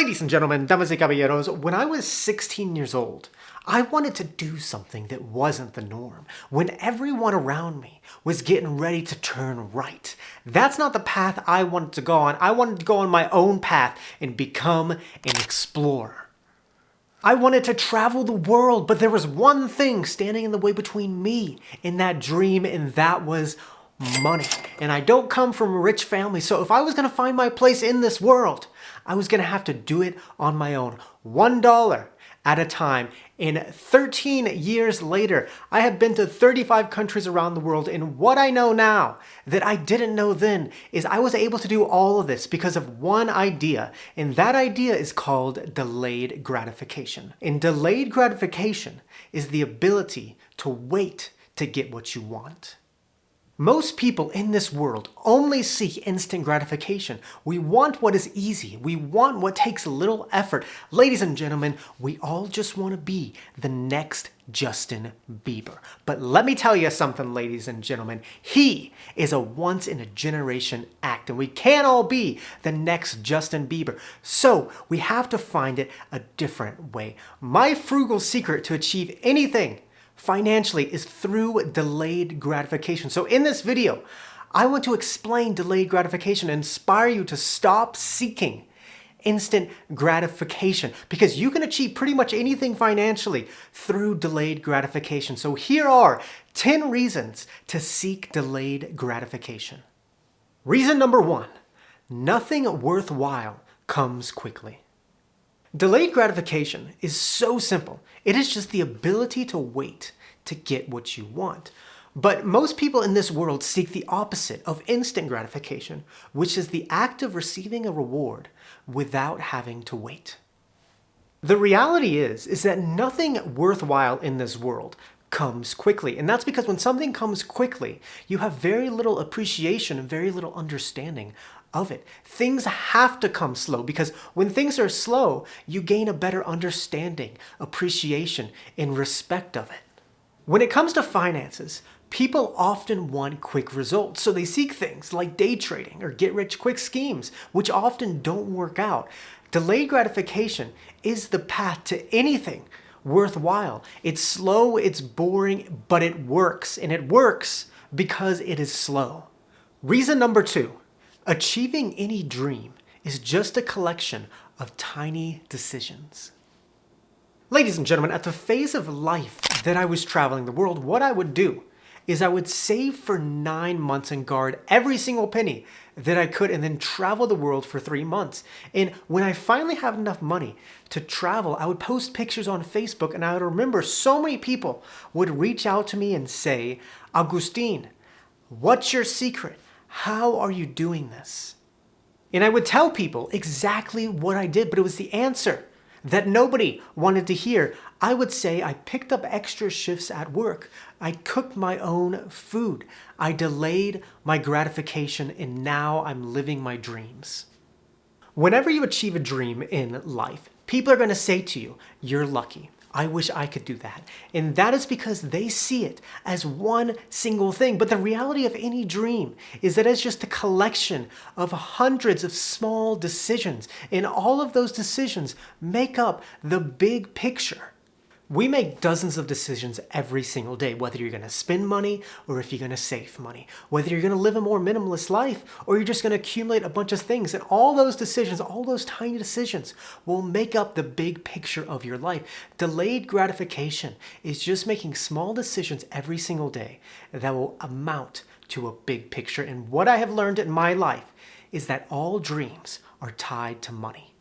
Ladies and gentlemen, damas y caballeros, when I was 16 years old, I wanted to do something that wasn't the norm. When everyone around me was getting ready to turn right, that's not the path I wanted to go on. I wanted to go on my own path and become an explorer. I wanted to travel the world, but there was one thing standing in the way between me and that dream, and that was money. And I don't come from a rich family, so if I was going to find my place in this world, I was going to have to do it on my own, $1 at a time. And 13 years later, I have been to 35 countries around the world, and what I know now that I didn't know then is I was able to do all of this because of one idea, and that idea is called delayed gratification. And delayed gratification is the ability to wait to get what you want. Most people in this world only seek instant gratification. We want what is easy. We want what takes little effort. Ladies and gentlemen, we all just want to be the next Justin Bieber. But let me tell you something, ladies and gentlemen. He is a once-in-a-generation act, and we can't all be the next Justin Bieber. So we have to find it a different way. My frugal secret to achieve anything financially is through delayed gratification. So in this video, I want to explain delayed gratification and inspire you to stop seeking instant gratification, because you can achieve pretty much anything financially through delayed gratification. So here are 10 reasons to seek delayed gratification. Reason number 1, nothing worthwhile comes quickly. Delayed gratification is so simple. It is just the ability to wait to get what you want. But most people in this world seek the opposite of instant gratification, which is the act of receiving a reward without having to wait. The reality is that nothing worthwhile in this world comes quickly. And that's because when something comes quickly, you have very little appreciation and very little understanding of it. Things have to come slow, because when things are slow, you gain a better understanding, appreciation, and respect of it. When it comes to finances, people often want quick results, so they seek things like day trading or get-rich-quick schemes, which often don't work out. Delayed gratification is the path to anything worthwhile. It's slow, it's boring, but it works, and it works because it is slow. Reason number 2, achieving any dream is just a collection of tiny decisions. Ladies and gentlemen, at the phase of life that I was traveling the world, what I would do is I would save for 9 months and guard every single penny that I could, and then travel the world for 3 months. And when I finally have enough money to travel, I would post pictures on Facebook, and I would remember so many people would reach out to me and say, "Agustin, what's your secret? How are you doing this?" And I would tell people exactly what I did, but it was the answer that nobody wanted to hear. I would say I picked up extra shifts at work. I cooked my own food. I delayed my gratification, and now I'm living my dreams. Whenever you achieve a dream in life, people are going to say to you, "You're lucky. I wish I could do that." And that is because they see it as one single thing. But the reality of any dream is that it's just a collection of hundreds of small decisions. And all of those decisions make up the big picture. We make dozens of decisions every single day, whether you're going to spend money or if you're going to save money, whether you're going to live a more minimalist life or you're just going to accumulate a bunch of things. And all those decisions, all those tiny decisions will make up the big picture of your life. Delayed gratification is just making small decisions every single day that will amount to a big picture. And what I have learned in my life is that all dreams are tied to money.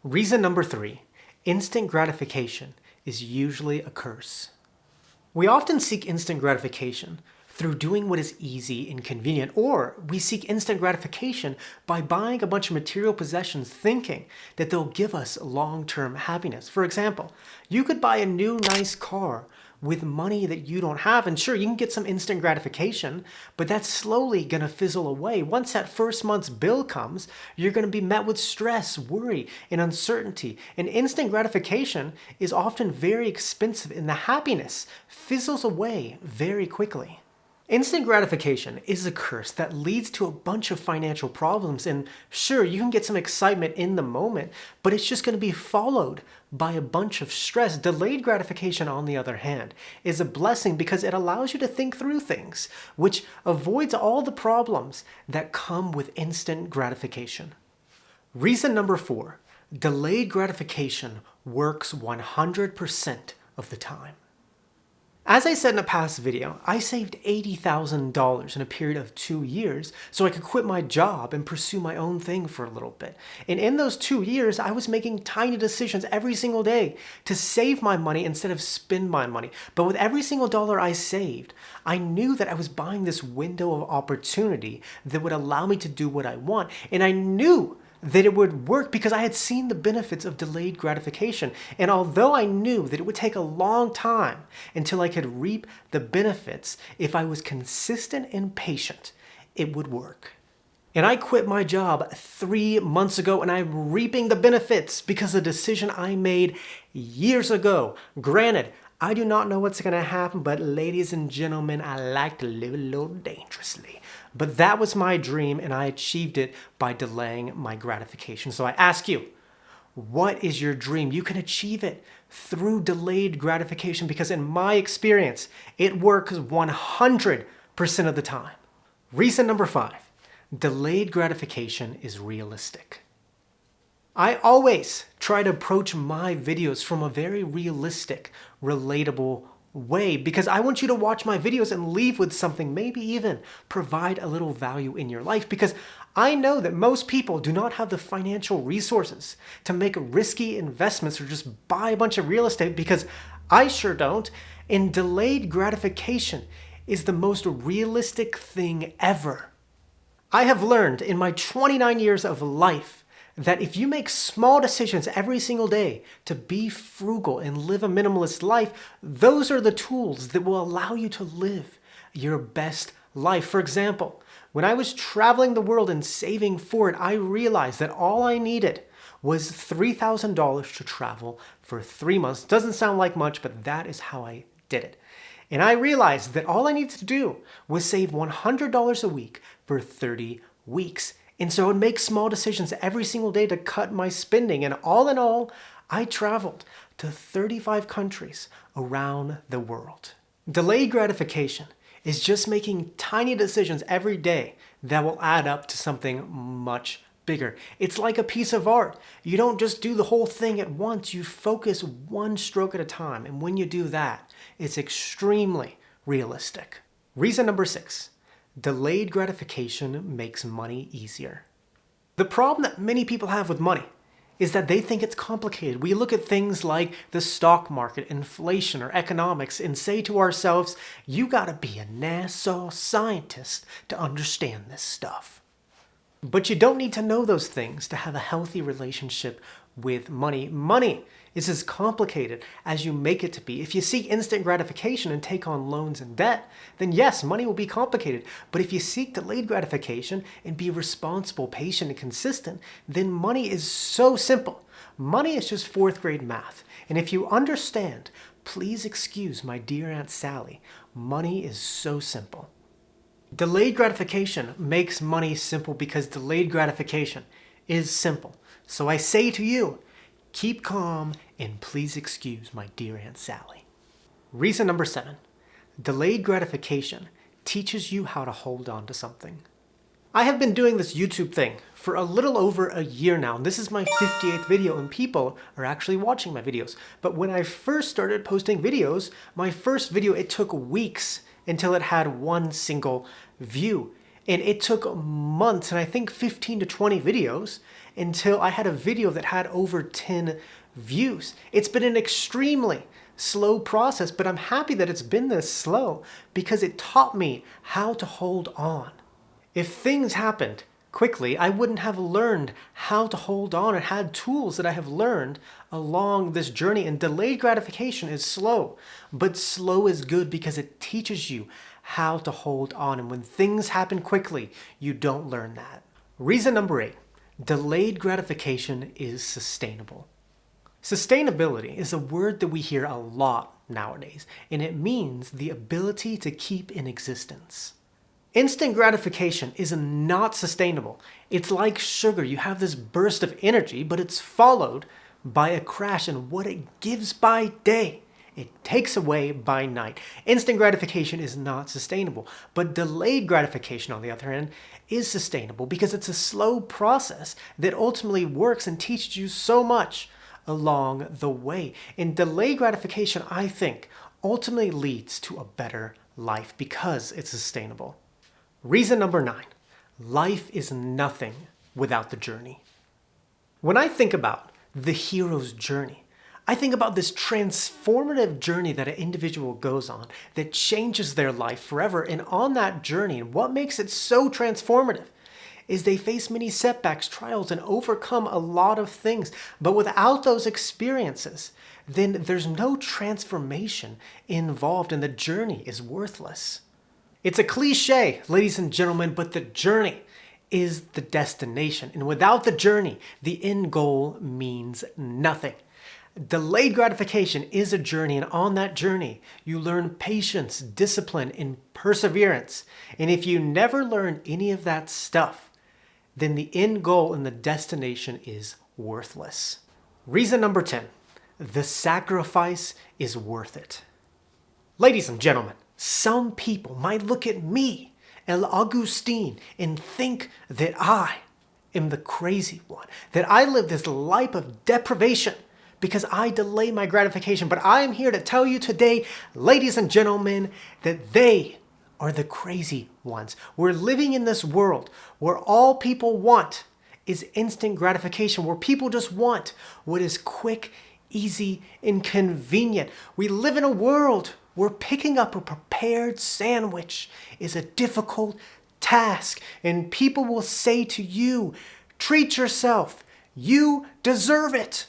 Reason number 3, instant gratification is usually a curse. We often seek instant gratification through doing what is easy and convenient, or we seek instant gratification by buying a bunch of material possessions thinking that they'll give us long-term happiness. For example, you could buy a new nice car with money that you don't have, and sure, you can get some instant gratification, but that's slowly going to fizzle away. Once that first month's bill comes, you're going to be met with stress, worry, and uncertainty. And instant gratification is often very expensive, and the happiness fizzles away very quickly. Instant gratification is a curse that leads to a bunch of financial problems, and sure, you can get some excitement in the moment, but it's just going to be followed by a bunch of stress. Delayed gratification, on the other hand, is a blessing because it allows you to think through things, which avoids all the problems that come with instant gratification. Reason number 4, delayed gratification works 100% of the time. As I said in a past video, I saved $80,000 in a period of 2 years so I could quit my job and pursue my own thing for a little bit. And in those 2 years, I was making tiny decisions every single day to save my money instead of spend my money. But with every single dollar I saved, I knew that I was buying this window of opportunity that would allow me to do what I want. And I knew that it would work because I had seen the benefits of delayed gratification. And although I knew that it would take a long time until I could reap the benefits, if I was consistent and patient, it would work. And I quit my job 3 months ago, and I'm reaping the benefits because of a decision I made years ago. Granted, I do not know what's going to happen, but ladies and gentlemen, I like to live a little dangerously. But that was my dream, and I achieved it by delaying my gratification. So I ask you, what is your dream? You can achieve it through delayed gratification because in my experience, it works 100% of the time. Reason number 5, delayed gratification is realistic. I always try to approach my videos from a very realistic, relatable way because I want you to watch my videos and leave with something, maybe even provide a little value in your life, because I know that most people do not have the financial resources to make risky investments or just buy a bunch of real estate, because I sure don't. And delayed gratification is the most realistic thing ever. I have learned in my 29 years of life that if you make small decisions every single day to be frugal and live a minimalist life, those are the tools that will allow you to live your best life. For example, when I was traveling the world and saving for it, I realized that all I needed was $3,000 to travel for 3 months. Doesn't sound like much, but that is how I did it. And I realized that all I needed to do was save $100 a week for 30 weeks. And so I would make small decisions every single day to cut my spending. And all in all, I traveled to 35 countries around the world. Delayed gratification is just making tiny decisions every day that will add up to something much bigger. It's like a piece of art. You don't just do the whole thing at once. You focus one stroke at a time. And when you do that, it's extremely realistic. Reason number 6. Delayed gratification makes money easier. The problem that many people have with money is that they think it's complicated. We look at things like the stock market, inflation, or economics and say to ourselves, you gotta be a NASA scientist to understand this stuff. But you don't need to know those things to have a healthy relationship with money. Money is as complicated as you make it to be. If you seek instant gratification and take on loans and debt, then yes, money will be complicated. But if you seek delayed gratification and be responsible, patient, and consistent, then money is so simple. Money is just 4th grade math. And if you understand, please excuse my dear Aunt Sally, money is so simple. Delayed gratification makes money simple because delayed gratification is simple. So I say to you, keep calm and please excuse my dear Aunt Sally. Reason number 7, delayed gratification teaches you how to hold on to something. I have been doing this YouTube thing for a little over a year now. This is my 58th video and people are actually watching my videos. But when I first started posting videos, my first video, it took weeks until it had 1 single view. And it took months, and I think 15 to 20 videos, until I had a video that had over 10 views. It's been an extremely slow process, but I'm happy that it's been this slow because it taught me how to hold on. If things happened quickly, I wouldn't have learned how to hold on and had tools that I have learned along this journey. And delayed gratification is slow, but slow is good because it teaches you how to hold on. And when things happen quickly, you don't learn that. Reason number 8, delayed gratification is sustainable. Sustainability is a word that we hear a lot nowadays, and it means the ability to keep in existence. Instant gratification is not sustainable. It's like sugar. You have this burst of energy, but it's followed by a crash in what it gives by day. It takes away by night. Instant gratification is not sustainable, but delayed gratification, on the other hand, is sustainable because it's a slow process that ultimately works and teaches you so much along the way. And delayed gratification, I think, ultimately leads to a better life because it's sustainable. Reason number 9, life is nothing without the journey. When I think about the hero's journey, I think about this transformative journey that an individual goes on that changes their life forever. And on that journey, and what makes it so transformative is they face many setbacks, trials, and overcome a lot of things. But without those experiences, then there's no transformation involved and the journey is worthless. It's a cliche, ladies and gentlemen, but the journey is the destination. And without the journey, the end goal means nothing. Delayed gratification is a journey, and on that journey, you learn patience, discipline, and perseverance. And if you never learn any of that stuff, then the end goal and the destination is worthless. Reason number 10, the sacrifice is worth it. Ladies and gentlemen, some people might look at me, El Agustin, and think that I am the crazy one, that I live this life of deprivation because I delay my gratification. But I am here to tell you today, ladies and gentlemen, that they are the crazy ones. We're living in this world where all people want is instant gratification, where people just want what is quick, easy, and convenient. We live in a world where picking up a prepared sandwich is a difficult task, and people will say to you, treat yourself, you deserve it.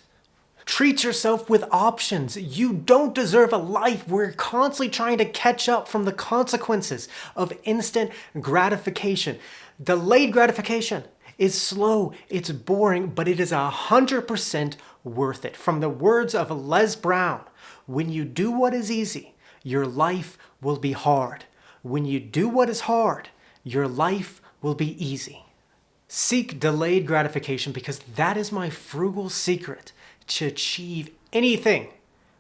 Treat yourself with options. You don't deserve a life where you're constantly trying to catch up from the consequences of instant gratification. Delayed gratification is slow, it's boring, but it is 100% worth it. From the words of Les Brown, when you do what is easy, your life will be hard. When you do what is hard, your life will be easy. Seek delayed gratification because that is my frugal secret to achieve anything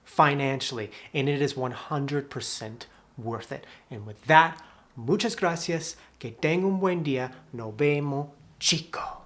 financially, and it is 100% worth it. And with that, muchas gracias, que tenga un buen día, nos vemos, chico.